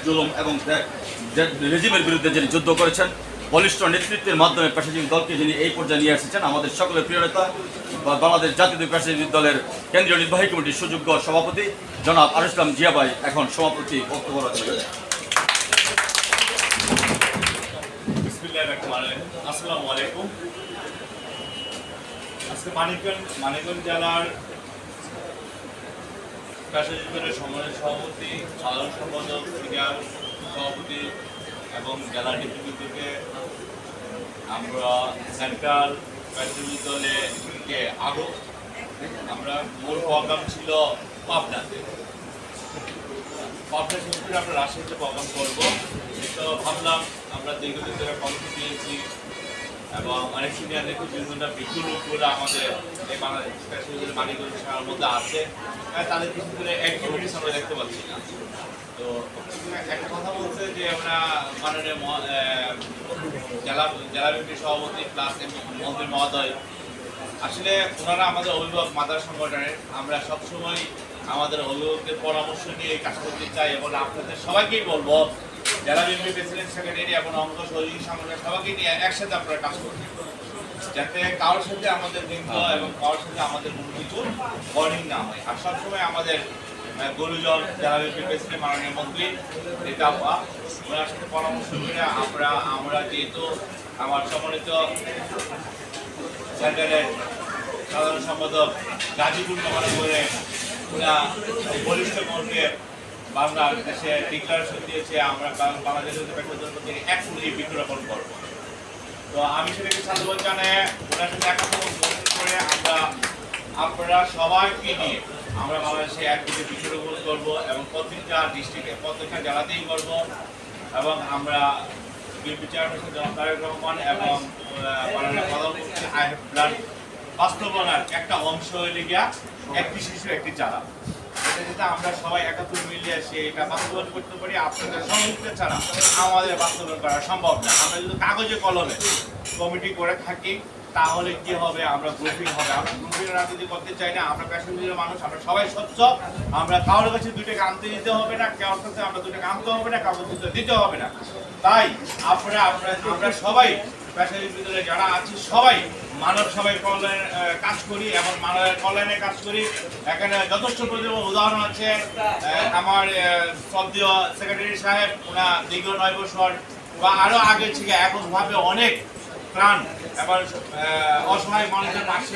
জুলুম এবং রেজিমের বিরুদ্ধে যিনি যুদ্ধ করেছেন, বলিষ্ঠ নেতৃত্বের মাধ্যমে পেশাজীবী দলকে যিনি এই পর্যায়ে নিয়ে এসেছেন, আমাদের সকলের প্রিয় নেতা বাংলাদেশ জাতীয় পেশাজীবী দলের কেন্দ্রীয় নির্বাহী কমিটির সুযোগ্য সভাপতি জনাব আরিফ ইসলাম জিয়া ভাই এখন সভাপতি বক্তব্য রাখবেন। আসসালামু আলাইকুম। আজকে মানিকগঞ্জ জেলার পেশাজীবী দলের সম্মানিত সভাপতি, সাধারণ সম্পাদক, ক্রীড়া সভাপতি এবং জেলা নেতৃবৃন্দকে আমরা সেন্ট্রাল পেশাজীবী দলে আরও আমরা মূল প্রোগ্রাম ছিল পাবনাতে শেষ করে আমরা রাজশাহীতে প্রোগ্রাম করবো। তো ভাবলাম আমরা দীর্ঘদিন ধরে কমিটি দিয়েছি এবং অনেক সিনিয়র নেতৃবৃন্দরা বিপুল আমাদের এই বাংলাদেশ মানিকগঞ্জ শহরের মধ্যে আছে, তাদের কিছু করে অ্যাক্টিভিটিস আমরা দেখতে পাচ্ছি না। তো একটা কথা বলছে যে আমরা মাননীয় জেলা বিএনপির সভাপতি প্লাস মন্ত্রী মহোদয়, আসলে ওনারা আমাদের অভিভাবক মাদার সংগঠনের, আমরা সবসময় আমাদের অভিভাবকদের পরামর্শ নিয়ে কাজ করতে চাই এবং আপনাদের সবাইকেই বলবো জেলা বিএনপি প্রেসিডেন্ট সেক্রেটারি এবং অঙ্গ সহযোগী সংগঠনের সবাইকে নিয়ে একসাথে আপনারা কাজ করবেন, যাতে কারোর সাথে আমাদের দ্বন্দ্ব এবং কারোর সাথে আমাদের কোনো কিছু ওয়ার্নিং না হয়। আর সবসময় আমাদের গুরুজন জেলা বিএনপি প্রেসিডেন্ট মাননীয় মন্ত্রী নেতা ওনার সাথে পরামর্শ করে আমরা যেহেতু আমার সম্মানিত সেন্টারের সাধারণ সম্পাদক গাজীপুর মহানগরে ওরা বলিষ্ঠ মন্ত্রী বাংলাদেশে ডিক্লারেশন দিয়েছে আমরা বাংলাদেশের থেকে 1 কোটি বৃক্ষরোপণ করবো। তো আমি সেটাকে সাধুবাদ জানাই ওনার সাথে একাত্মতা করে আপনারা সবাইকে নিয়ে আমরা বাংলাদেশে 1 কোটি বৃক্ষরোপণ করবো এবং প্রত্যেকটা ডিস্ট্রিক্টে প্রত্যেকটা জেলাতেই করবো এবং আমরা বিএনপি চেয়ারপারসন জনাব তারেক রহমান এবং মাননীয় প্রধানমন্ত্রী আই হ্যাভ প্ল্যান বাস্তবায়নের একটা অংশ হয়ে গিয়া একটি শিশু একটি চারা, এটা যেটা আমরা সবাই একাত্তর মিলিয়ে এটা বাস্তবায়ন করতে পারি। আপনাদের সহযোগিতা ছাড়া আমাদের বাস্তবায়ন করা সম্ভব না। আমরা যদি কাগজে কলমে কমিটি করে থাকি তাহলে কি হবে, আমরা গ্রুপিং হবে। আমরা গ্রুপিং রাজনীতি করতে চাই না। আমরা পেশাজীবী মানুষ, আমরা সবাই স্বচ্ছ। আমরা কারোর কাছে 2 টাকা আনতে দিতে হবে না, কারোর কাছে আমরা 2 টাকা আনতে হবে না, কাগজ দিতে হবে না। তাই আমরা সবাই পেশাজীবী দলে যারা আছি সবাই মানব সবাই কল্যাণের কাজ করি এবং মানবের কল্যাণে কাজ করি। এখানে যথেষ্ট উদাহরণ আছে। আমার শ্রদ্ধেয় সেক্রেটারি সাহেব ওনা দীর্ঘ 9 বছর বা আরো আগে থেকে এককভাবে অনেক প্রাণ এবং অসহায় মানুষের পাশে